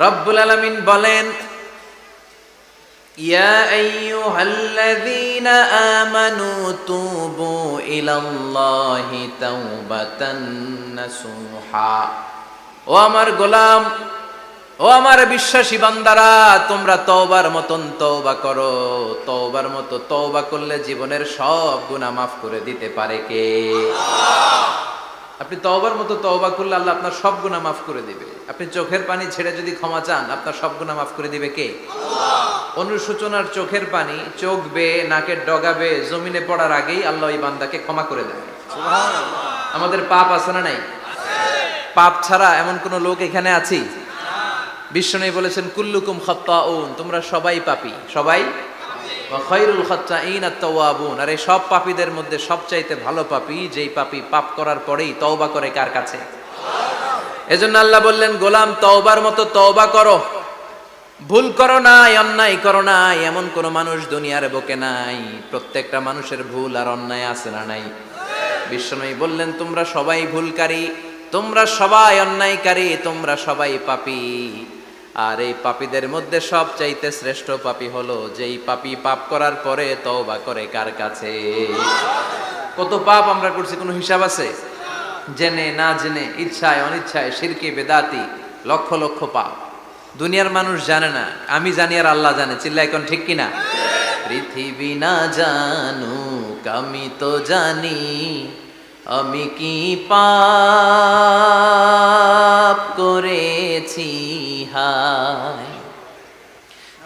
রব্বুল আলামিন বলেন, ইয়া আইয়ুহাল্লাযীনা আমানু তুবু ইলাল্লাহি তাওবাতান নাসুহা। ও আমার গোলাম, ও আমার বিশ্বাসী বান্দারা, তোমরা তওবার মতন তওবা করো। তওবার মতো তওবা করলে জীবনের সব গুনাহ মাফ করে দিতে পারে কে? আপনি তওবার মতো তওবা করলে আল্লাহ আপনার সব গুনাহ মাফ করে দিবে। আপনি চোখের পানি ছেড়ে যদি ক্ষমা চান, আপনার সব গুনাহ মাফ করে দিবে কে? অনুশোচনার চোখের পানি চোখ বেয়ে নাকের ডগা বেয়ে জমিনে পড়ার আগেই আল্লাহ ওই বান্দাকে ক্ষমা করে দেয়। আমাদের পাপ আছে না নাই? পাপ ছাড়া এমন কোন লোক এখানে আছি? বিশ্বনবী বলেছেন, কুল্লুকুম খাত্তাউন, তোমরা সবাই পাপী, সবাই। ওয়া খায়রুল খাত্তাইন আত-তাওয়াবুন, আর এই সব পাপীদের মধ্যে সবচাইতে ভালো পাপী যেই পাপী পাপ করার পরেই তওবা করে কার কাছে? এজন্য আল্লাহ বললেন, গোলাম তওবার মতো তওবা করো। ভুল করো নাই, অন্যায় করো নাই, এমন কোন মানুষ দুনিয়ার বুকে নাই। প্রত্যেকটা মানুষের ভুল আর অন্যায় আছে না নাই? বিশ্বনবী বললেন, তোমরা সবাই ভুলকারী, তোমরা সবাই অন্যায়কারী, তোমরা সবাই পাপী। আর এই পাপীদের মধ্যে সবচাইতে শ্রেষ্ঠ পাপী হলো যেই পাপী পাপ করার পরে তওবা করে কার কাছে? কত পাপ আমরা করছি, কোনো হিসাব আছে? জেনে না জেনে, ইচ্ছায় অনিচ্ছায়, শিরকে বেদাতি, লক্ষ লক্ষ পাপ। দুনিয়ার মানুষ জানে না, আমি জানি আর আল্লাহ জানে। চিল্লা এখন ঠিক কিনা? পৃথিবী না জানুক আমি তো জানি, আমি কি পাপ করেছি হায়।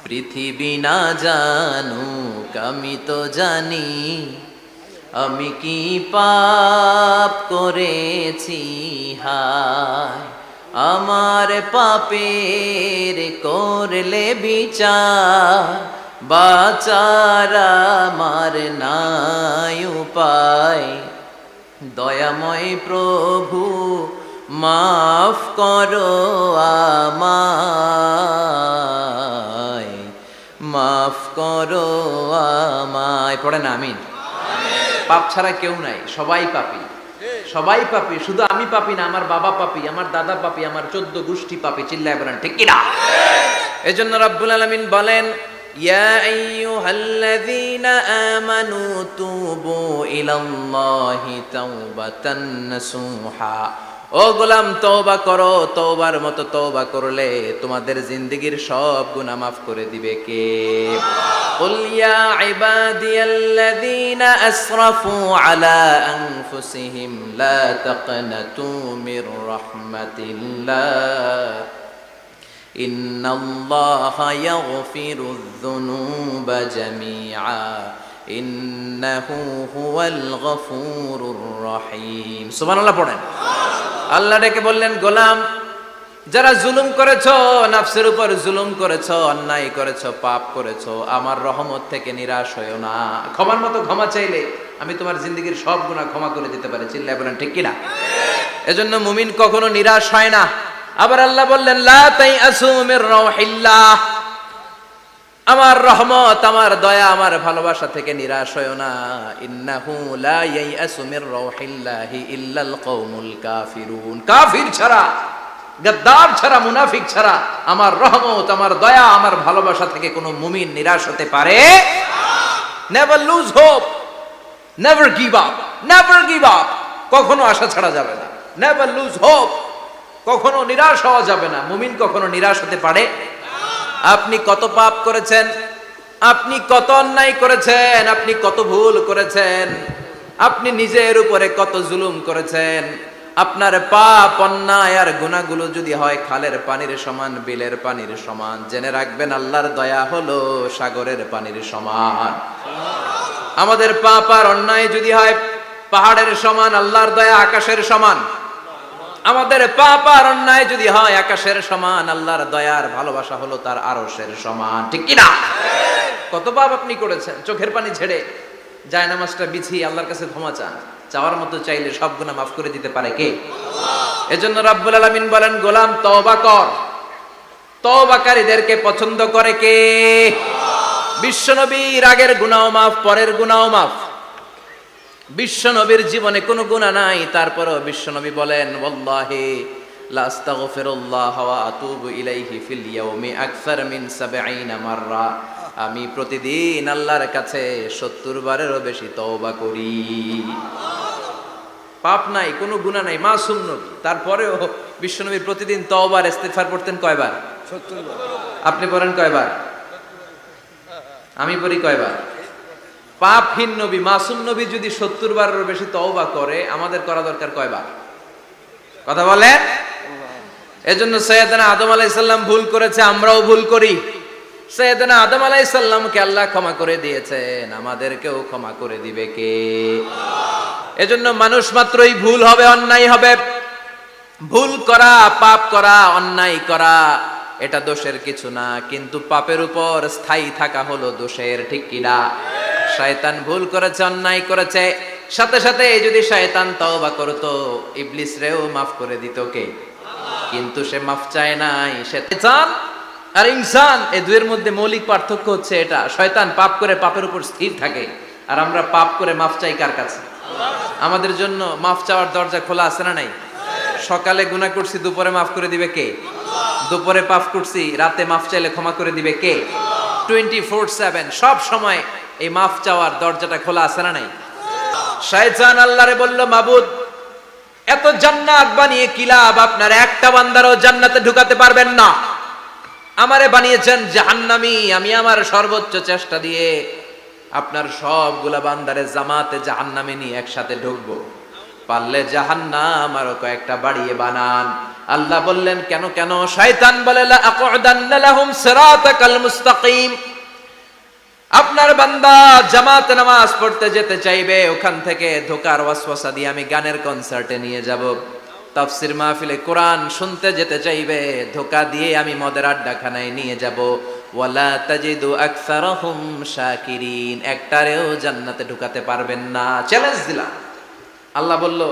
পৃথিবী না জানুক আমি তো জানি, আমি কি পাপ করেছি হায়। আমার পাপের করলে বিচার, বাঁচার আমার নাই উপায়। দয়াময় প্রভু মাফ করো আমায়, মাফ করো আমায়। পড়ে না আমিন? পাপ ছাড়া কেউ নাই, সবাই পাপী, সবাই পাপী। শুধু আমি পাপী না, আমার বাবা পাপী, আমার দাদা পাপী, আমার 14 গোষ্ঠী পাপী। চিল্লায় বলেন ঠিক কিনা? এজন্য রব্বুল আলামিন বলেন, ইয়া আইয়ুহাল্লাযীনা আমানু তুবু ইলাল্লাহি তাওবাতান নাসুহা। ও গোলাম তওবা করো। তওবার মতো তওবা করলে তোমাদের জিন্দেগীর সব গুনাহ মাফ করে দিবে কে? কুল ইয়া ইবাদিয়াল্লাযীনা আসরাফু আলা আনফুসিহিম লা তাকনাতু মির রাহমাতিল্লাহ ইন্নাল্লাহা ইয়াগফিরুয যুনুবা জামিআ ইন্নাহু হুয়াল গফুরুর রহিম। সুবহানাল্লাহ পড়েন। আল্লাহ ডেকে বললেন, গোলাম যারা জুলুম করেছো, নফসের উপর জুলুম করেছো, অন্যায় করেছো, পাপ করেছো, আমার রহমত থেকে নিরাশ হয়ো না। ক্ষমার মতো ক্ষমা চাইলে আমি তোমার জিন্দেগীর সব গুনাহ ক্ষমা করে দিতে পারি। চিল্লায় বলেন ঠিক কিনা? এজন্য মুমিন কখনো নিরাশ হয় না। আবার আল্লাহ বললেন, লা তাইআসু মির রাউহিল্লাহ, আমার রহমত, আমার দয়া, আমার ভালোবাসা থেকে নিরাশ হয়ো না। ইন্নাহু লা ইয়াইআসু মির রাউহিল্লাহি ইল্লাল কওমুল কাফিরুন, কাফির ছাড়া, গাদ্দার ছাড়া, মুনাফিক ছাড়া আমার রহমত, আমার দয়া, আমার ভালোবাসা থেকে কোনো মুমিন নিরাশ হতে পারে না। Never lose hope, never give up, never give up, কখনো আশা ছাড়া যাবে না। নেভার লুজ হোপ, কখনো নিরাশ হওয়া যাবে না। মুমিন কখনো নিরাশ হতে পারে। আপনি কত পাপ করেছেন, আপনি কত অন্যায় করেছেন, আপনি কত ভুল করেছেন, আপনি নিজের উপরে কত জুলুম করেছেন। আপনার পাপ, অন্যায় আর গুনাহগুলো যদি হয় খালের পানির সমান, বিলের পানির সমান, জেনে রাখবেন আল্লাহর দয়া হলো সাগরের পানির সমান। আমাদের পাপ আর অন্যায় যদি হয় পাহাড়ের সমান, আল্লাহর দয়া আকাশের সমান। আমাদের পাপ আর অন্যায় যদি হয় আকাশের সমান, আল্লাহর দয়ার ভালোবাসা হলো তার আরশের সমান। ঠিক কিনা? কত পাপ আপনি করেছেন, চোখের পানি ছেড়ে জায়নামাজটা বিছিয়ে আল্লাহর কাছে ক্ষমা চান। চাওয়ার মতো চাইলে সব গুনাহ মাফ করে দিতে পারে কে? এজন্য রাব্বুল আলামিন বলেন, গোলাম তওবা কর। তওবাকারীদেরকে পছন্দ করে কে? বিশ্বনবীর আগের গুনাহ মাফ, পরের গুনাহ মাফ। বিশ্বনবীর জীবনে কোনো গুনাহ নাই, তারপরও বিশ্বনবী বলেন, ওয়াল্লাহি লা আস্তাগফিরুল্লাহ ওয়া আতুবু ইলাইহি ফিল ইয়াউমি আকসার মিন 70 মাররা, আমি প্রতিদিন আল্লাহর কাছে 70 বারেরও বেশি তওবা করি। পাপ নাই, কোনো গুনাহ নাই, মাসুম নবী, তারপরেও বিশ্বনবী প্রতিদিন তওবার ইস্তিগফার করতেন কয়বার? 70 বার। আপনি পড়েন কয়বার? আমি পড়ি কয়বার? পাপহীন নবী, মাসুম নবী যদি 70 বারেরও বেশি তওবা করে, আমাদের করা দরকার কয়বার? কথা বলেন। এজন্য সৈয়দনা আদম আলাইহিস সালাম ভুল করেছে, আমরাও ভুল করি। সৈয়দনা আদম আলাইহিস সালামকে আল্লাহ ক্ষমা করে দিয়েছেন, আমাদেরকেও ক্ষমা করে দিবে কে? এজন্য মানুষ মাত্রই ভুল হবে, অন্যায় হবে। ভুল করা, পাপ করা, অন্যায় করা এটা দোষের কিছু না, কিন্তু পাপের উপর স্থায়ী থাকা হলো দোষের, ঠিক কিনা? শয়তান ভুল করেছে, অন্যায় করেছে, সাথে সাথে যদি শয়তান তওবা করতো, ইবলিস রেও মাফ করে দিত কে? কিন্তু সে মাফ চায় নাই। শয়তান আর ইনসান, এই দুইয়ের মধ্যে মৌলিক পার্থক্য হচ্ছে এটা। শয়তান পাপ করে পাপের উপর স্থির থাকে, আর আমরা পাপ করে মাফ চাই কার কাছে? আমাদের জন্য মাফ চাওয়ার দরজা খোলা আছে না নাই? সকালে গুনাহ করছি, দুপুরে মাফ করে দিবে কে? দুপুরে পাপ করছি, রাতে মাফ চাইলে ক্ষমা করে দিবে কে? 24/7 সব সময় এই মাফ চাওয়ার দরজাটা খোলা আছে না নাই? শয়তান আল্লাহরে বলল, মাবুদ এত জান্নাত বানিয়ে কি লাভ, আপনার একটা বান্দারও জান্নাতে ঢুকাতে পারবেন না। আমারে বানিয়েছেন জাহান্নামী, আমি আমার সর্বোচ্চ চেষ্টা দিয়ে আপনার সবগুলা বান্দারে জামাতে জাহান্নামে নিয়ে একসাথে ঢুকবো, পারলে জাহান্নাম আরো কয়েকটা বাড়িয়ে বানান। আল্লাহ বললেন কেন কেন? শয়তান বলে লা আকুদান্না লাহুম সিরাতাকাল মুস্তাকিম, আপনার বান্দা জামাতে নামাজ পড়তে যেতে চাইবে, ওখান থেকে ধোকার ওয়াসওয়াসা দিয়ে আমি গানের কনসার্টে নিয়ে যাব। তাফসীর মাহফিলে কোরআন শুনতে যেতে চাইবে, ধোকা দিয়ে আমি মদের আড্ডাখানায় নিয়ে যাব। ওয়ালা তাজিদু আকসারাহুম শাকিরিন, একটারেও জান্নাতে ঢুকাতে পারবেন না। চ্যালেঞ্জ দিলাম। আল্লাহ বলল,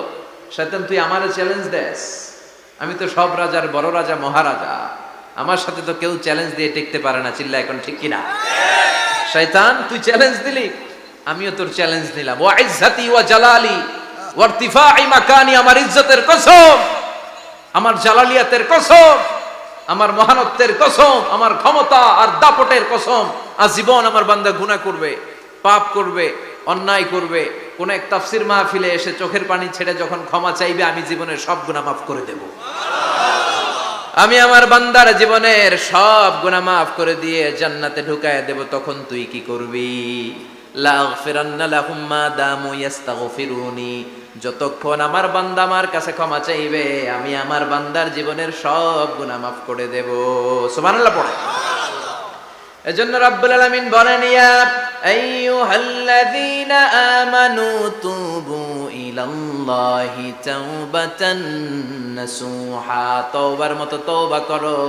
শয়তান তুই আমারে চ্যালেঞ্জ দেস? আমি তো সব রাজার বড় রাজা, মহারাজা, আমার সাথে তো কেউ চ্যালেঞ্জ দিয়ে টিকতে পারে না। চিল্লা এখন ঠিক কিনা? শয়তান তুই চ্যালেঞ্জ দিলি, আমিও তোর চ্যালেঞ্জ দিলাম। ওয়া ইজ্জতি ওয়া জালালি ওয়া ইরতিফাই মাকানি, আমার ইজ্জতের কসম, আমার জালালিয়াতের কসম, আমার মহানত্বের কসম, আমার ক্ষমতা আর দাপটের কসম, আজীবন আমার বান্দা গুনাহ করবে, পাপ করবে, অন্যায় করবে, কোন এক তাফসীর মাহফিলে এসে চোখের পানি ছেড়ে যখন ক্ষমা চাইবে, আমি জীবনের সব গুনাহ মাফ করে দেব। আমি আমার বান্দার জীবনের সব গুনাহ মাফ করে দিয়ে জান্নাতে ঢুকায় দেব। তখন তুই কি করবি? লা আগফিরান্না লাহুম মা দামু ইস্তাগফিরুনি, যতক্ষণ আমার বান্দা আমার কাছে ক্ষমা চাইবে, আমি আমার বান্দার জীবনের সব গুনাহ মাফ করে দেব। সুবহানাল্লাহ পড়ে। এজন্য রাব্বুল আলামিন বলেন, ইয়া আইয়ুহাল্লাযীনা আমানু তুবু ইলাল্লাহি তাওবাতান নাসুহা, তওবার মতো তওবা করো।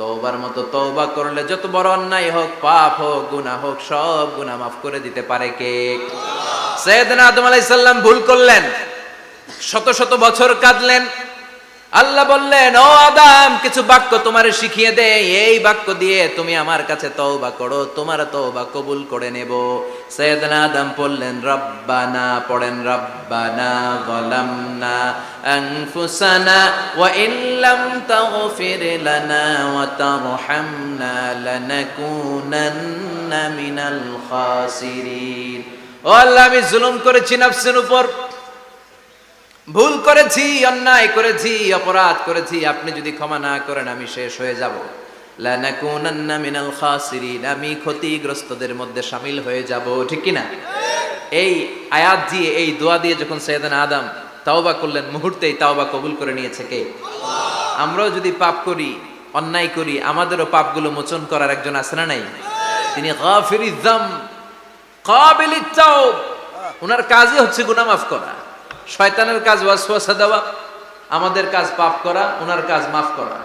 তওবার মতো তওবা করলে যত বড় অন্যায় হোক, পাপ হোক, গুনাহ হোক, সব গুনাহ মাফ করে দিতে পারে কে? সাইয়েদনা আদম আলাইহিস সালাম ভুল করলেন, শত শত বছর কাঁদলেন। আল্লাহ বললেন, ও আদম, কিছু বাক্য তোমারে শিখিয়ে দে, এই বাক্য দিয়ে তুমি আমার কাছে তওবা করো, তোমার তওবা কবুল করে নেব। সাইয়েদনা আদম বললেন, রব্বানা, পড়েন রব্বানা যালামনা আনফুসানা ওয়া ইল্লাম তাগফির লানা ওয়া তারহামনা লানাকুনান্না মিনাল খাসিরিন। ও আল্লাহ, আমি জুলুম করেছি নফসের উপর, ভুল করেছি, অন্যায় করেছি, অপরাধ করেছি, আপনি যদি ক্ষমা না করেন আমি শেষ হয়ে যাব। লানাকুনান্না মিনাল খাসিরিন, আমি ক্ষতিগ্রস্তদের মধ্যে শামিল হয়ে যাব। ঠিক কি না? এই আয়াত দিয়ে, এই দোয়া দিয়ে যখন সাইয়েদনা আদম তাওবা করলেন, মুহূর্তেই তাওবা কবুল করে নিয়েছে কে? আমরাও যদি পাপ করি, অন্যায় করি, আমাদেরও পাপগুলো মোচন করার একজন আছে না নাই? তিনি গাফিরিয যাম কাবিলিত তাওব, ওনার কাজই হচ্ছে গুনাহ মাফ করা। শয়তানের কাজ ওয়াসওয়াসা দেওয়া, আমাদের কাজ পাপ করা, ওনার কাজ মাফ করা।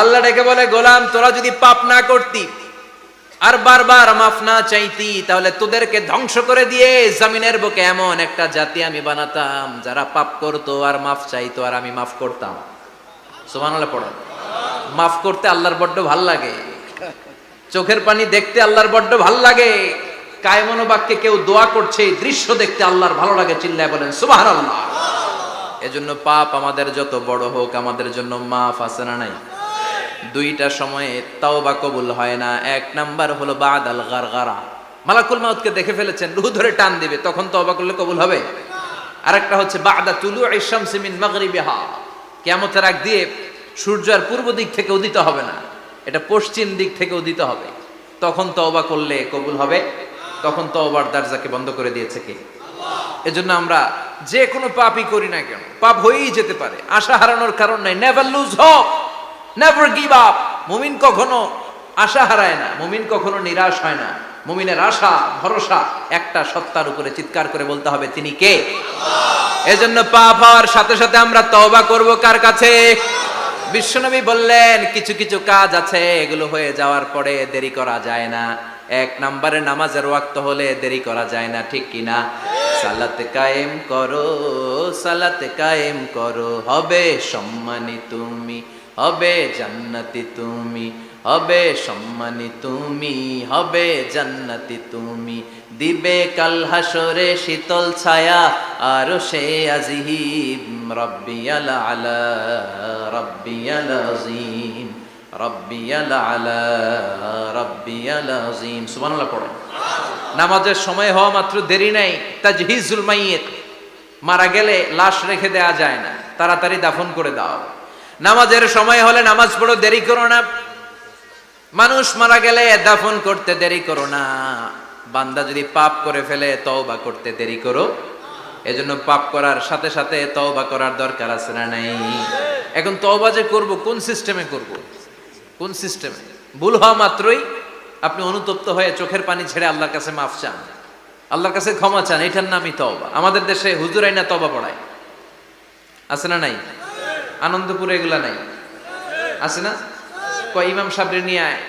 আল্লাহ ডেকে বলে, গোলাম তোরা যদি পাপ না করতি আর বারবার মাফ না চাইতি, তাহলে তোদেরকে ধ্বংস করে দিয়ে জমিনের বুকে এমন একটা জাতি আমি বানাতাম যারা পাপ করতো আর মাফ চাইতো, আর আমি মাফ করতাম। সুবহানাল্লাহ পড়েন। মাফ করতে আল্লাহর বড্ড ভাল লাগে, চোখের পানি দেখতে আল্লাহর বড্ড ভাল লাগে, কায়মনোবাক্যে কেউ দোয়া করছে এই দৃশ্য দেখতে আল্লাহর ভালো লাগে। চিল্লায় বলেন সুবহানাল্লাহ। এজন্য পাপ আমাদের যত বড় হোক আমাদের জন্য মাফ আছে না নাই? দুইটা সময়ে তাওবা কবুল হয় না। এক নাম্বার হলো বাদাল গারগারা, মালাকুল মাউতকে দেখে ফেলেছেন, রূহ ধরে টান দিবে, তখন তাওবা করলে কবুল হবে। আরেকটা হচ্ছে বাদা তুলুই শামসি মিন মাগরিবিহা, কিয়ামতের আগ দিয়ে সূর্য আর পূর্ব দিক থেকে উদিত হবে না, এটা পশ্চিম দিক থেকে উদিত হবে, তখন তওবা করলে কবুল হবে। তখন তওবার দরজাকে বন্ধ করে দিয়েছে কে? এজন্য আমরা যে কোনো পাপই করি না কেন, পাপ হয়েই যেতে পারে, আশা হারানোর কারণ নাই। Never lose hope, never give up. মুমিন কখনো আশা হারায় না, মুমিন কখনো নিরাশ হয় না। মুমিনের আশা ভরসা একটা সত্তার উপরে, চিৎকার করে বলতে হবে তিনি কে? এজন্য পাপ হওয়ার সাথে সাথে আমরা তওবা করব কার কাছে? বিশ্বনবী বললেন কিছু কিছু কাজ আছে এগুলো হয়ে যাওয়ার পরে দেরি করা যায় না। এক নম্বরে নামাজের ওয়াক্ত হলে দেরি করা যায় না, ঠিক কিনা? সালাত কায়েম করো, সালাত কায়েম করো, হবে সম্মানী তুমি, হবে জান্নাতি তুমি, হবে সম্মানী তুমি, হবে জান্নাতি তুমি, দিবে কাল হাসরে শীতল ছায়া আরশে আজিম, রব্বিয়াল আলা রব্বিয়াল আযীম, রব্বিয়াল আলা রব্বিয়াল আযীম। সুবহানাল্লাহ পড়েন। নামাজের সময় হওয়া মাত্র দেরি নাই। তাজহিজুল মাইয়িত, মারা গেলে লাশ রেখে দেয়া যায় না, তাড়াতাড়ি দাফন করে দাও। নামাজের সময় হলে নামাজ পড়ো, দেরি করো না। মানুষ মারা গেলে দাফন করতে দেরি করো না। বান্দা যদি পাপ করে ফেলে তওবা করতে দেরি করো। এজন্য পাপ করার সাথে সাথে তওবা করার দরকার আছে না নাই? এখন তওবা যে করব কোন সিস্টেমে করব? কোন সিস্টেমে? ভুল হওয়া মাত্রই আপনি অনুতপ্ত হয়ে চোখের পানি ছেড়ে আল্লাহর কাছে মাফ চান, আল্লাহর কাছে ক্ষমা চান, এটার নামই তওবা। আমাদের দেশে হুজুর আইনা তওবা পড়ায়, আছে না নাই? আনন্দপুরে এগুলা নাই, আছে না? কয় ইমাম সাহেবরে নিয়ে আয়,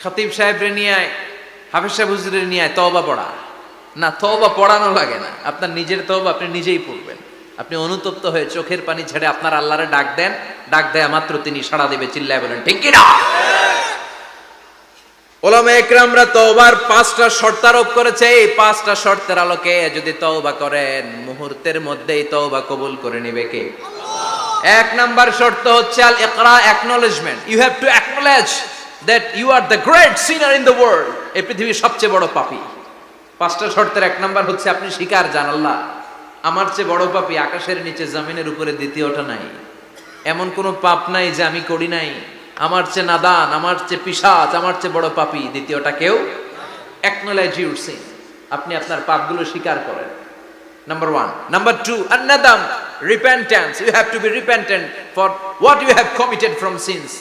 খতিব সাহেবরে নিয়ে আয়, হাফেজ সাহেব হুজুরের নিয়ে আয়, তওবা পড়া। না, তওবা পড়ানো লাগে না, আপনার নিজের তওবা আপনি নিজেই পড়বেন। আপনি অনুতপ্ত হয়ে চোখের পানি ছেড়ে আপনার আল্লাহরে ডাক দেন, ডাক দেয়া মাত্র তিনি সাড়া দিবে। চিল্লায় বলেন ঠিক কি না? উলামায়ে ইকরামরা তওবার 5টা শর্ত আরোপ করেছে। এই 5টা শর্তের আলোকে যদি তওবা করেন মুহূর্তের মধ্যেই তওবা কবুল করে নেবে কে? এক নাম্বার শর্ত হচ্ছে আল ইকরা, acknowledgement. You have to acknowledge that you are the great sinner in the world. এই পৃথিবীর সবচেয়ে বড় পাপী। 5টা শর্তের এক নাম্বার হচ্ছে আপনি স্বীকার জান, আল্লাহ আমার চেয়ে বড় পাপী আকাশের নিচে জমিনের উপরে দ্বিতীয়টা নাই। এমন কোনো পাপ নাই যে আমি করি নাই। আমার চেয়ে নাদান, আমার চেয়ে পিশাচ, আমার চেয়ে বড় পাপী দ্বিতীয়টা কেউ। অ্যাকনলেজ ইউর সিন, আপনি আপনার পাপগুলো স্বীকার করেন। Number 1. Number 2, an-nadam, repentance. You have to be repentant for what you have committed from sins.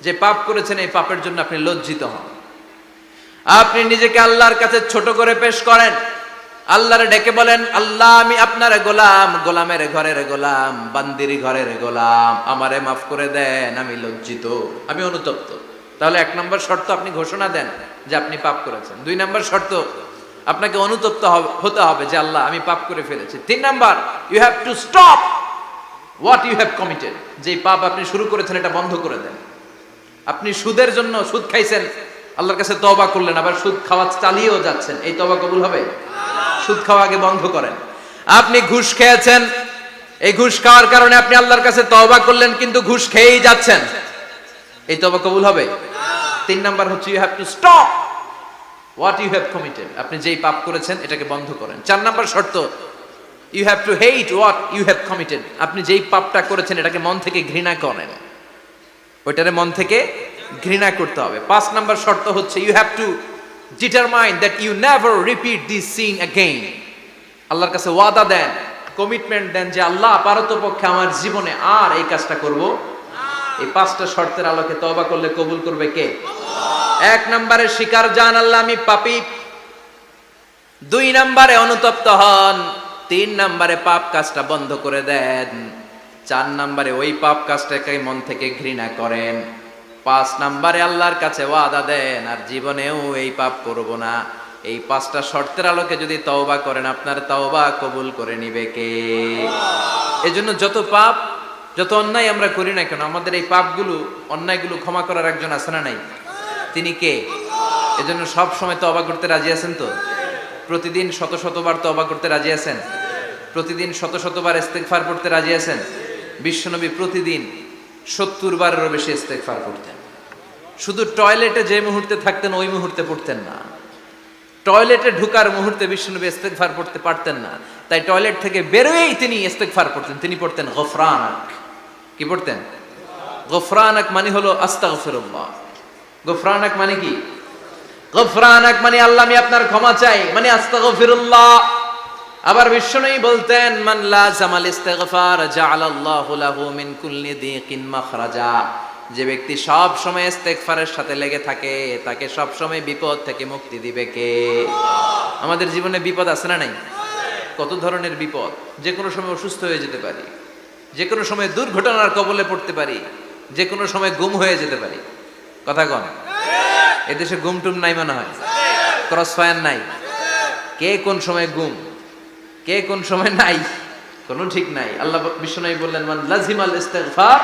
যে পাপ করেছেন এই পাপের জন্য আপনি লজ্জিত হন। আপনি নিজেকে আল্লাহর কাছে ছোট করে পেশ করেন, আল্লাহরে ডেকে বলেন, আল্লাহ আমি আপনার গোলাম, গোলামের ঘরের গোলাম, বান্দির ঘরের গোলাম, আমারে মাফ করে দেন, আমি লজ্জিত, আমি অনুতপ্ত। তাহলে 1 নম্বর শর্ত আপনি ঘোষণা দেন যে আপনি পাপ করেছেন। 2 নম্বর শর্ত আপনাকে অনুতপ্ত হতে হবে যে আল্লাহ আমি পাপ করে ফেলেছি। 3 number, you have to stop what you have committed. যে পাপ আপনি শুরু করেছেন এটা বন্ধ করে দেন। আপনি সুদের জন্য সুদ খাইছেন, আল্লাহর কাছে তওবা করলেন, আবার সুদ খাওয়া চালিয়েও যাচ্ছেন, এই তওবা কবুল হবে? সুদ খাওয়া আগে বন্ধ করেন। আপনি ঘুষ খেয়েছেন, এই ঘুষ খাওয়ার কারণে আপনি আল্লাহর কাছে তওবা করলেন কিন্তু ঘুষ খেয়েই যাচ্ছেন, এই তওবা কবুল হবে? 3 নাম্বার হচ্ছে you have to stop what you have committed, আপনি যেই পাপ করেছেন এটাকে বন্ধ করেন। 4 নাম্বার শর্ত, you have to hate what you have committed, আপনি যেই পাপটা করেছেন এটাকে মন থেকে ঘৃণা করেন, ওইটারে মন থেকে ঘৃণা করতে হবে। 5 নাম্বার শর্ত হচ্ছে you have to determine that you never repeat this sin again, আল্লাহর কাছে ওয়াদা দেন, কমিটমেন্ট দেন যে আল্লাহ পারতপক্ষে আমার জীবনে আর এই কাজটা করব। এই 5টা শর্তের আলোকে তওবা করলে কবুল করবে কে? 1 নম্বরে স্বীকার জান আল্লাহ আমি পাপী, 2 নম্বরে অনুতপ্ত হন, 3 নম্বরে পাপ কাজটা বন্ধ করে দেন, 4 নম্বরে ওই পাপ কাজটাকে মন থেকে ঘৃণা করেন, 5 নম্বরে আল্লাহর কাছে ওয়াদা দেন আর জীবনেও এই পাপ করব না। এই 5টা শর্তের আলোকে যদি তওবা করেন আপনার তওবা কবুল করে নিবে কে? এজন্য যত পাপ যত অন্যায় আমরা করি না কেন আমাদের এই পাপগুলো অন্যায়গুলো ক্ষমা করার একজন আছে না নাই? তিনি কে? এজন্য সব সময় তওবা করতে রাজি আছেন তো? প্রতিদিন শত শতবার তওবা করতে রাজি আছেন? প্রতিদিন শত শতবার ইস্তেগফার পড়তে রাজি আছেন? বিশ্বনবী প্রতিদিন 70 বারেরও বেশি ইস্তেগফার পড়তেন। শুধু টয়লেটে যে মুহূর্তে থাকতেন ওই মুহূর্তে পড়তেন না, টয়লেটে ঢুকার মুহূর্তে বিশ্বনবী ইস্তেগফার পড়তে পারতেন না, তাই টয়লেট থেকে বেরোয়েই তিনি ইস্তেগফার পড়তেন। তিনি পড়তেন গফরানাক। কি পড়তেন? গফরানাক মানে হলো আস্তাগফিরুল্লাহ। গফরানাক মানে কি? গফরানাক মানে আল্লাহ আমি আপনার ক্ষমা চাই, মানে আস্তাগফিরুল্লাহ। আবার বিশ্বনবী বলতেন মান লাযামাল ইস্তিগফার জাআলাল্লাহু লাহু মিন কুল্লি দিকিন মাখরাজা। যে ব্যক্তি সব সময় ইস্তেগফারের সাথে লেগে থাকে তাকে সব সময় বিপদ থেকে মুক্তি দিবে কে? আমাদের জীবনে বিপদ আছে না নাই? কত ধরনের বিপদ। যে কোনো সময় অসুস্থ হয়ে যেতে পারি, যে কোনো সময় দুর্ঘটনার কবলে পড়তে পারি, যে কোনো সময় গুম হয়ে যেতে পারি। কথা কন, এদেশে গুম টুম নাই মনে হয়, ক্রস ফায়ার নাই। কে কোন সময় গুম, কে কোন সময় নাই, কোনো ঠিক নাই। আল্লাহ বিশ্বনবী বললেন মান লাজিমাল ইস্তিগফার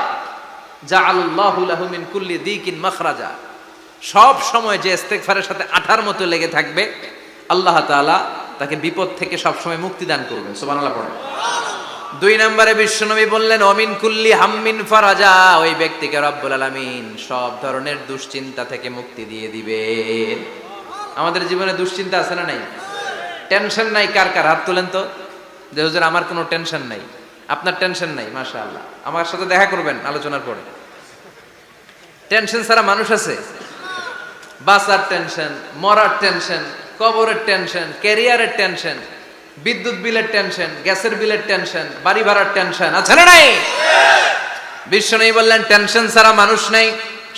জাআলাল্লাহু লাহু মিন কুল্লি দিকিন মাখরাজা। সব সময় যে ইস্তেগফারের সাথে আঠার মতো লেগে থাকবে আল্লাহ তাআলা তাকে বিপদ থেকে সব সময় মুক্তি দান করবেন। সুবহানাল্লাহ পড়েন। 2 নম্বরে বিশ্বনবী বললেন অমিন কুল্লি হাম্মিন ফারাজা। ওই ব্যক্তিকে রব্বুল আলামিন সব ধরনের দুশ্চিন্তা থেকে মুক্তি দিয়ে দিবেন। আমাদের জীবনে দুশ্চিন্তা আছে না নাই? টেনশন নাই কার কার? হাত তোলেন তো। যে হুজুর আমার কোনো টেনশন নাই। আপনার টেনশন নাই, মাশাআল্লাহ। আমার সাথে দেখা করবেন আলোচনার পরে। টেনশন ছাড়া মানুষ আছে? বাসার টেনশন, মরার টেনশন, কবরের টেনশন, ক্যারিয়ারের টেনশন, বিদ্যুৎ বিলের টেনশন, গ্যাসের বিলের টেনশন, বাড়ি ভাড়ার টেনশন আছে না নাই? বিশ্বনবী বললেন টেনশন ছাড়া মানুষ নেই।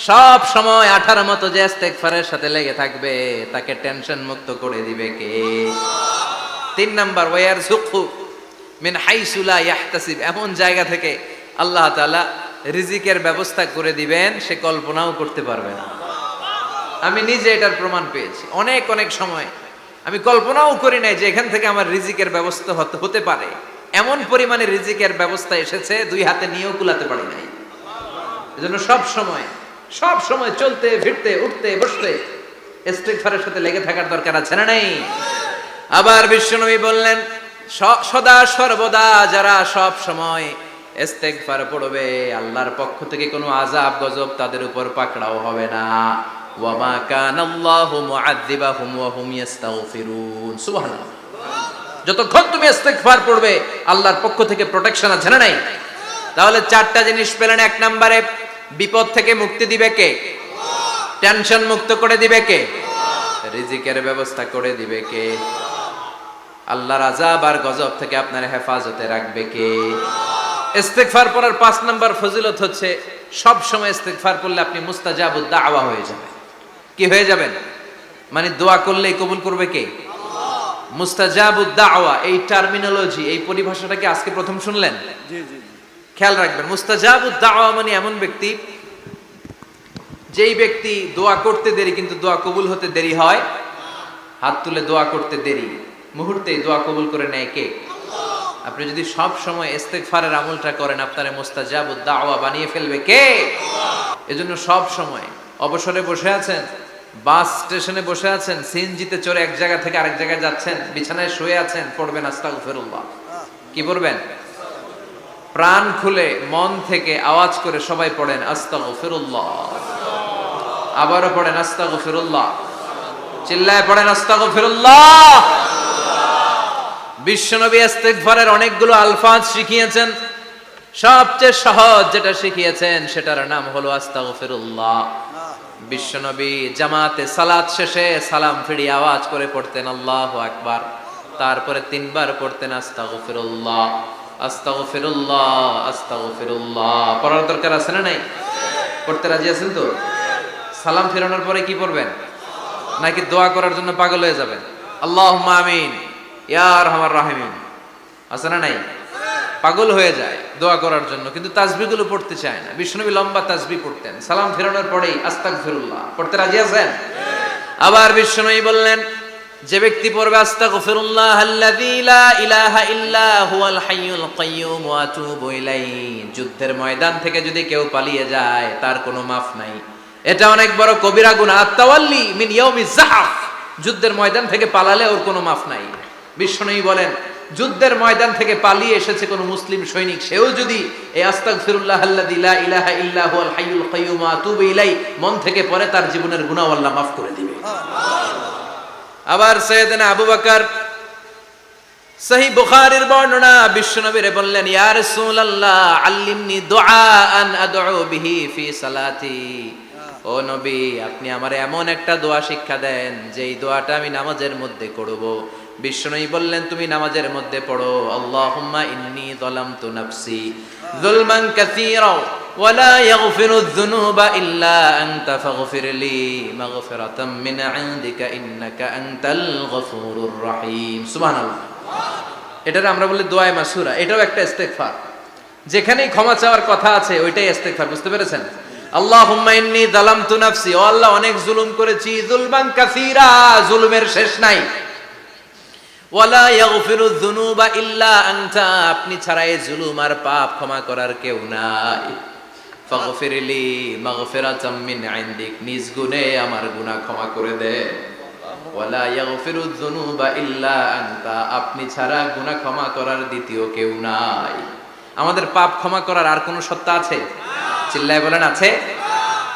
সব সময় আঠার মতো যে ইস্তেগফারের সাথে লেগে থাকবে তাকে টেনশন মুক্ত করে দিবে কে? 3 নাম্বার ওয়ারযুকহু মিন হাইসু লা ইয়াহতাসিব। এমন জায়গা থেকে আল্লাহ তাআলা রিজিকের ব্যবস্থা করে দিবেন সে কল্পনাও করতে পারবে না। আমি নিজে এটার প্রমাণ পেয়েছি। অনেক অনেক সময় আমি কল্পনাও করি নাই যে এখান থেকে আমার রিজিকের ব্যবস্থা হতে পারে। এমন পরিমাণে রিজিকের ব্যবস্থা এসেছে 2 হাতে নিয়েও কুলাতে পারি নাই। এজন্য সব সময় চলতে ফিরতে উঠতে বসতে ইস্তেগফারের সাথে লেগে থাকার দরকার আছে না নাই? আবার বিশ্বনবী বললেন সদা সর্বদা যারা সব সময় ইস্তেগফার পড়বে আল্লাহর পক্ষ থেকে কোনো আযাব গজব তাদের উপর পাকড়াও হবে না। ওয়া মা কানাল্লাহু মুআযযিবাহুম ওয়া হুম ইস্তাগফিরুন। সুবহানাল্লাহ। যতক্ষণ তুমি ইস্তেগফার পড়বে আল্লাহর পক্ষ থেকে প্রোটেকশন আছে না নাই? তাহলে 4টা জিনিস পেলেন। 1 নম্বরে বিপদ থেকে মুক্তি দিবে কে? টেনশন মুক্ত করে দিবে কে? রিজিকের ব্যবস্থা করে দিবে কে? আল্লাহর আযাব আর গজব থেকে আপনার হেফাজতে রাখবে কে? ইস্তেগফার পড়ার 5 নাম্বার ফজিলত হচ্ছে সব সময় ইস্তেগফার করলে আপনি মুস্তাজাবুদ দাওয়া হয়ে যাবেন। কি হয়ে যাবেন? মানে দোয়া করলেই কবুল করবে কে? আল্লাহ। মুস্তাজাবুদ দাওয়া এই টার্মিনোলজি, এই পরিভাষাটাকে আজকে প্রথম শুনলেন? জি জি। খেয়াল রাখবেন, মুস্তাজাবুদ দাওয়া মানে এমন ব্যক্তি যেই ব্যক্তি দোয়া করতে দেরি কিন্তু দোয়া কবুল হতে দেরি হয়। হাত তুলে দোয়া করতে দেরি, মুহূর্তেই দোয়া কবুল করে নেয় কে? আল্লাহ। আপনি যদি সব সময় ইস্তেগফারের আমলটা করেন আপনারে মুস্তাজাবুদ দাওয়া বানিয়ে ফেলবে কে? আল্লাহ। এজন্য সব সময় অবসরে বসে আছেন, বাস স্টেশনে বসে আছেন, সিএনজিতে চড়ে এক জায়গা থেকে আরেক জায়গায় যাচ্ছেন, বিছানায় শুয়ে আছেন, পড়বেন আস্তাগফিরুল্লাহ। কি পড়বেন? প্রাণ খুলে মন থেকে আওয়াজ করে সবাই পড়েন আস্তাগফিরুল্লাহ। আবারও পড়েন আস্তাগফিরুল্লাহ। চিল্লায় পড়েন আস্তাগফিরুল্লাহ। বিশ্বনবী ইস্তেগফারের অনেকগুলো আলফাজ শিখিয়েছেন। সবচেয়ে সহজ যেটা শিখিয়েছেন সেটার নাম হলো আস্তাগফিরুল্লাহ। বিশ্বনবী জামাতে সালাত শেষে সালাম ফিরিয়ে আওয়াজ করে পড়তেন আল্লাহু আকবার। তারপরে 3 বার পড়তেন আস্তাগফিরুল্লাহ, আস্তাগফিরুল্লাহ, আস্তাগফিরুল্লাহ। পড়ার দরকার আছে না নাই? পড়তে রাজি আছেন তো? সালাম ফেরানোর পরে কি পড়বেন? নাকি দোয়া করার জন্য পাগল হয়ে যাবেন? আল্লাহুম্মা আমিন ইয়া আরহামার রাহিমিন আছে না নাই? পাগল হয়ে যায় দোয়া করার জন্য, কিন্তু তাসবিহগুলো পড়তে চায় না। বিশ্বনবী লম্বা তাসবিহ পড়তেন। সালাম ফেরানোর পরেই আস্তাগফিরুল্লাহ পড়তে রাজি আছেন? আবার বিশ্বনবী বললেন যে ব্যক্তি পড়বে আস্তাগফিরুল্লাহ আল্লাযী লা ইলাহা ইল্লা হুয়াল হাইয়ুল কাইয়্যুম ওয়া আতুবু ইলাইহি, যুদ্ধের ময়দান থেকে যদি কেউ পালিয়ে যায় তার কোনো মাফ নাই। এটা অনেক বড় কবিরা গুনাহ। আত-তাওয়াল্লি মিন ইয়াউমিজ যাহফ, যুদ্ধের ময়দান থেকে পালালে ওর কোনো মাফ নাই। বিশ্বনবী বলেন যুদ্ধের ময়দান থেকে পালিয়ে এসেছে কোন মুসলিম সৈনিক, সেও যদি এই আস্তাগফিরুল্লাহ আল্লাযী লা ইলাহা ইল্লা হুয়াল হাইয়ুল কাইয়্যুম ওয়া আতুবু ইলাইহি মন থেকে পড়ে, তার জীবনের গুনাহ আল্লাহ মাফ করে দিবে। আবার সাইয়েদনা আবু বকর, সহিহ বুখারীর বর্ণনা, বিশ্বনবীরে বললেন, ইয়া রাসূলুল্লাহ আল্লিমনি দুআআন আদউ বিহি ফি সালাতি। ও নবী, আপনি আমারে এমন একটা দোয়া শিক্ষা দেন যেই দোয়াটা আমি নামাজের মধ্যে করব। বিশ্বনবী বললেন, তুমি নামাজের মধ্যে পড়ো, আল্লাহুম্মা ইন্নী যালামতু নাফসি যুলমান কাসীরা ওয়া লা ইয়াগফিরুয যুনুবা ইল্লা আনতা ফাগফিরলি মাগফিরাতাম মিন ইনদিকা ইন্নাকা আনতাল গফুরুর রহিম। সুবহানাল্লাহ। এটারে আমরা বলি দোয়ায়ে মাসুরা, এটাও একটা ইস্তেগফার। যেখানেই ক্ষমা চাওয়ার কথা আছে ওইটাই ইস্তেগফার। বুঝতে পেরেছেন? আল্লাহুম্মা ইন্নী যালামতু নাফসি, ও আল্লাহ অনেক জুলুম করেছি, যুলমান কাসীরা, জুলুমের শেষ নাই। ওয়ালা ইয়াগফিরুয যুনুবা ইল্লা আনতা, আপনি ছাড়া এই জুলুম আর পাপ ক্ষমা করার কেউ নাই। ফাগফিরলি মাগফিরাতাম মিন ইনদিক, নিজ গুণে আমার গুনাহ ক্ষমা করে দে। ওয়ালা ইয়াগফিরুয যুনুবা ইল্লা আনতা, আপনি ছাড়া গুনাহ ক্ষমা করার দ্বিতীয় কেউ নাই। আমাদের পাপ ক্ষমা করার আর কোন সত্তা আছে? চিল্লায় বলেন, আছে?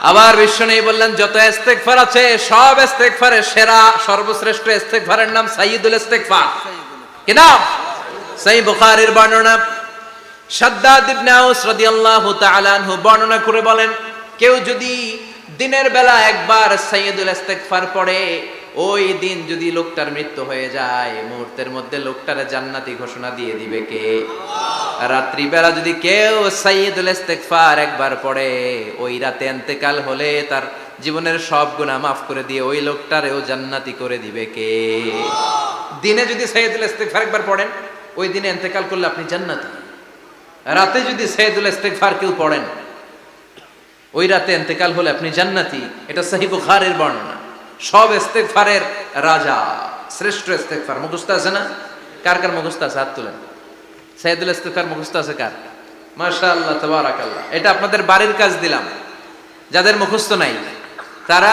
আবার বিশ্বনবী বললেন, যত ইস্তেগফার আছে সব ইস্তেগফারের সেরা সর্বশ্রেষ্ঠ ইস্তেগফারের নাম সাইয়্যিদুল ইস্তেগফার। কি নাম? সহিহ বুখারীর বর্ণনা, শাদ্দাদ ইবনে আউস রাদিয়াল্লাহু তাআলা আনহু বর্ণনা করে বলেন, কেউ যদি দিনের বেলা একবার সাইয়্যিদুল ইস্তেগফার পড়ে, ওই দিন যদি লোকটার মৃত্যু হয়ে যায়, মুহূর্তের মধ্যে লোকটার জান্নাতি ঘোষণা দিয়ে দিবে কে? রাত্রি বেলা যদি কেউ সাইয়্যিদুল ইস্তেগফার একবার পড়ে, ওই রাতে ইন্তেকাল হলে তার জীবনের সব গুনাহ মাফ করে দিয়ে ওই লোকটারেও জান্নাতি করে দিবে কে? দিনে যদি সাইয়্যিদুল ইস্তেগফার একবার পড়েন, ওই দিনে ইন্তেকাল করলে আপনি জান্নাতি। রাতে যদি সাইয়্যিদুল ইস্তেগফার কেউ পড়েন, ওই রাতে ইন্তেকাল হলে আপনি জান্নাতি। এটা সহিহ বুখারীর বর্ণনা। সব ইস্তেগফারের রাজা, শ্রেষ্ঠ ইস্তেগফার। মুখস্থ আছে না? কার কার মুখস্থ আছে? হাত তুলেন। সাইয়্যিদুল ইস্তেগফার মুখস্থ আছে কার? মাশাআল্লাহ, তাবারাকাল্লাহ। এটা আপনাদের বাড়ির কাজ দিলাম। যাদের মুখস্থ নাই তারা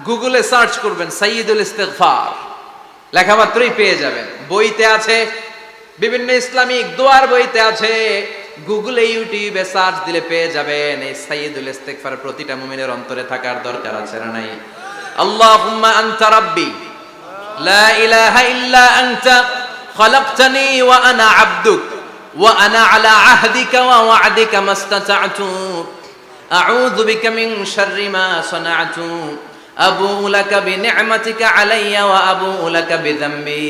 গুগলে সার্চ করবেন সাইয়্যিদুল ইস্তেগফার, লেখামাত্রই পেয়ে যাবেন। বইতে আছে, বিভিন্ন ইসলামিক দোয়ার বইতে আছে, গুগলে ইউটিউবে সার্চ দিলে পেয়ে যাবেন। এই সাইয়্যিদুল ইস্তেগফার প্রতিটা মুমিনের অন্তরে থাকার দরকার আছে না নাই? আল্লাহুম্মা আনতা রাব্বি লা ইলাহা ইল্লা আনতা খালাকতানি ওয়া আনা আবদুক ওয়া আনা আলা আহদিকা ওয়া ওয়া'দিকা মাস্তাতা'তু আউযু বিকা মিন শাররি মা সানা'তু আবু'ু লাকা বিনি'মাতিকা আলাইয়া ওয়া আবু'ু লাকা বিযামবি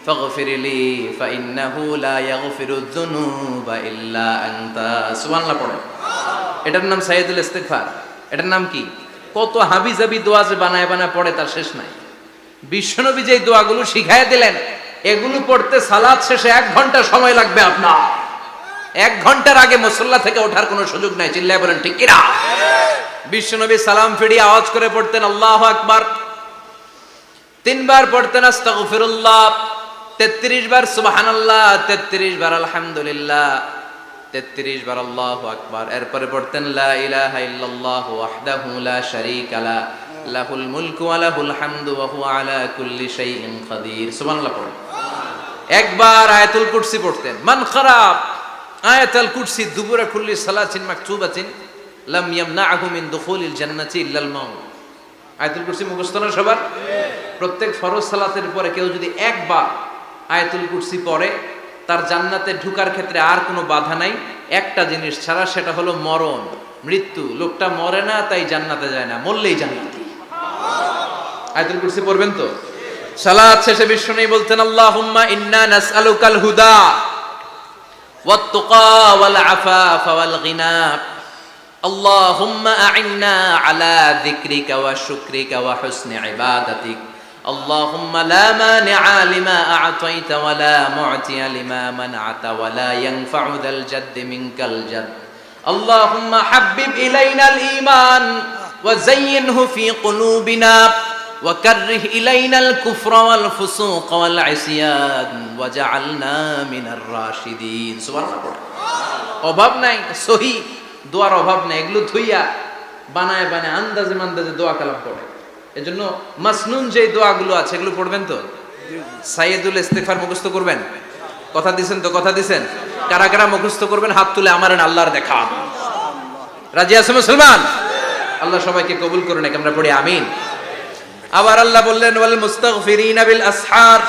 ফাগফিরলি ফাইন্নাহু লা ইয়াগফিরুয যুনুবা ইল্লা আনতা। সুবহানাল্লাহ পড়েন। এটার নাম সাইয়্যিদুল ইস্তেগফার। এটার নাম কি? কত হাবিজাবি দোয়া যে বানায় বানায় পড়ে তার শেষ নাই। বিশ্বনবী যে দোয়াগুলো শিখায় দিলেন, এগুলো পড়তে সালাত শেষে 1 ঘন্টা সময় লাগবে আপনার। 1 ঘন্টার আগে মুসল্লা থেকে ওঠার কোনো সুযোগ নাই। চিল্লায় বলেন ঠিক কিনা? বিশ্বনবী সালাম ফিরিয়ে আওয়াজ করে পড়তেন আল্লাহু আকবার, 3 বার পড়তেন আস্তাগফিরুল্লাহ, 33 বার সুবহানাল্লাহ, 33 বার আলহামদুলিল্লাহ, 33 বার আল্লাহু আকবার। এরপরে পড়তেন লা ইলাহা ইল্লাল্লাহু ওয়াহদাহু লা শারীকা লা লাহুল মুলকু ওয়া লাহুল হামদু ওয়া হুয়া আলা কুল্লি শাইইন কাদির। সুবহানাল্লাহ পড়েন। একবার আয়াতুল কুরসি পড়তেন। মান খারাপ আয়াতুল কুরসি দুবুরা কুল্লি সালাতিন মাকতুবাতিন লাম ইয়ামনাহু মিন দুখুলিল জান্নাতি ইল্লাল মাউত। আয়াতুল কুরসি মুখস্থ না সবার? প্রত্যেক ফরজ সালাতের পরে কেউ যদি একবার আয়াতুল কুরসি পড়ে, তার জান্নাতে ঢোকার ক্ষেত্রে আর কোনো বাধা নাই, একটা জিনিস ছাড়া, সেটা হলো মরণ, মৃত্যু। লোকটা মরে না তাই জান্নাতে যায় না, মরলেই জান্নাতি। আয়াতুল কুরসি পড়বেন তো? সালাত শেষে বিশ্বনবী বলতেন আল্লাহুম্মা ইন্না নাসআলুকাল হুদা ওয়াত তুকা ওয়াল আফাফা ওয়াল গিনা আল্লাহুম্মা আ'ইন্না আলা যিকরিকা ওয়া শুকরিকা ওয়া হুসনি ইবাদাতিক আল্লাহুম্মা লা মানিআ লিমা আ'তাইতা ওয়া লা মু'তিয়া লিমা মানআতা ওয়া লা ইয়ানফা'ু যাল জাদ্দি মিনকাল জাদ আল্লাহুম্মা হাব্বিব ইলাইনাল ঈমান ওয়া যায়্যিনহু ফি কুলুবিনা ওয়া কাররিহ ইলাইনাল কুফরা ওয়াল ফুসুক ওয়াল ইসয়ান ওয়াজআলনা মিনার রাশিদিন। সুবহানাল্লাহ। অভাব নাই, সহি দোয়ার অভাব নাই। এগুলো থুইয়া বানায় বানায় আন্দাজে মান্দাজে দোয়া কালাম পড়ে। এজন্য মাসনুন যে দোয়াগুলো আছে এগুলো পড়বেন তো? সাইয়্যিদুল ইস্তেগফার মুখস্থ করবেন। কথা দিছেন তো, কথা দিছেন? কারা কারা মুখস্থ করবেন হাত তুলে আমার আল্লাহর দেখা। রাজি আছে মুসলমান? আল্লাহ সবাইকে কবুল করুন, আমরা পড়ি আমিন। আবার আল্লাহ বললেন ওয়াল মুস্তাগফিরিনা বিল আসহার,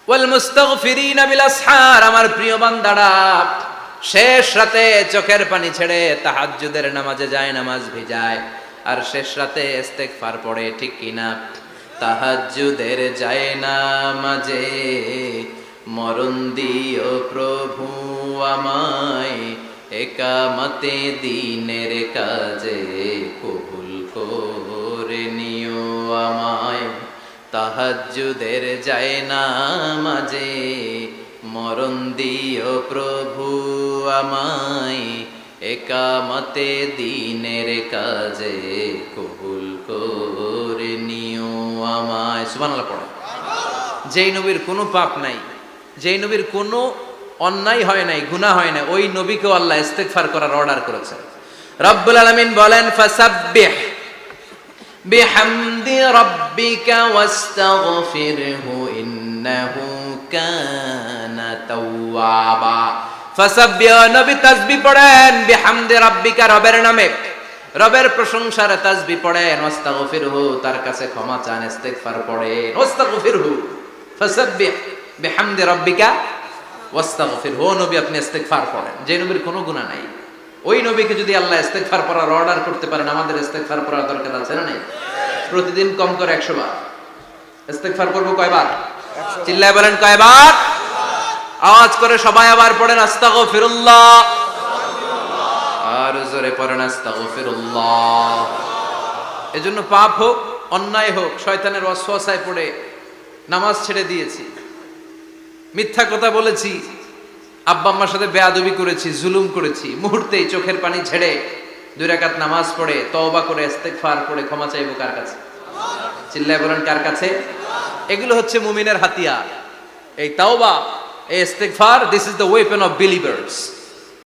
ওয়াল মুস্তাগফিরিনা বিল আসহার, আমার প্রিয় বান্দারা শেষ রাতে চোখের পানি ছেড়ে তাহাজ্জুদের নামাজে যায়, নামাজ ভিজায়, আর শেষ রাতে ইস্তেগফার পড়ে, ঠিক কিনা? তাহাজ্জুদের যায় নামাজে মরণ দিও প্রভু আমায়, একামতে দিনের কাজে কবুল করে নিও আমায়। তাহাজ্জুদের যায় নামাজে মরণ দিও প্রভু আমায়, একামতে দিনের কাজে কবুল করে নিও আমায়। সুবহানাল্লাহ পড়ো। যেই নবীর কোনো পাপ নাই, যেই নবীর কোনো অন্যায় হয় নাই, গুনাহ হয় নাই, ওই নবীকেও আল্লাহ ইস্তেগফার করার অর্ডার করেছেন। রব্বুল আলামিন বলেন ফাসাব্বিহ বিহামদি রাব্বিকা ওয়াস্তাগফিরহু ইন্নাহু কানা তাওয়াবা। ফাসাব্বিহ, নবী তাসবিহ পড়েন, বিহামদি রাব্বিকা, রবের নামে, রবের প্রশংসার তাসবিহ পড়েন, ওয়াস্তাগফিরহু, তার কাছে ক্ষমা চান, ইস্তেগফার পড়েন, ওয়াস্তাগফিরহু, ফাসাব্বিহ বিহামদি রাব্বিকা ওয়াস্তাগফিরহু। নবী আপনি ইস্তেগফার পড়েন। যে নবীর কোনো গুনাহ নাই, ওই নবীকে যদি আল্লাহ ইস্তেগফার করার অর্ডার করতে পারেন, আমাদের ইস্তেগফার করার দরকার আছে না নাই? প্রতিদিন কম করে 100 বার ইস্তেগফার করব। কয়বার? চিল্লায় বলেন কয়বার? আওয়াজ করে সবাই আবার পড়েন আস্তাগফিরুল্লাহ, আর জোরে পড়েন আস্তাগফিরুল্লাহ। এজন্য পাপ হোক, অন্যায় হোক, শয়তানের ওয়াসওয়াসায় পড়ে নামাজ ছেড়ে দিয়েছি, মিথ্যা কথা বলেছি, আব্বা আম্মার সাথে বেয়াদবি করেছি, জুলুম করেছি, মুহূর্তেই চোখের পানি ছেড়ে 2 রাকাত নামাজ পড়ে তওবা করে ইস্তেগফার করে ক্ষমা চাইবো কার কাছে? চিল্লায় বলেন কার কাছে? এগুলো হচ্ছে মুমিনের হাতিয়ার। এই তাওবা, এই ইস্তেগফার, this is the weapon of believers.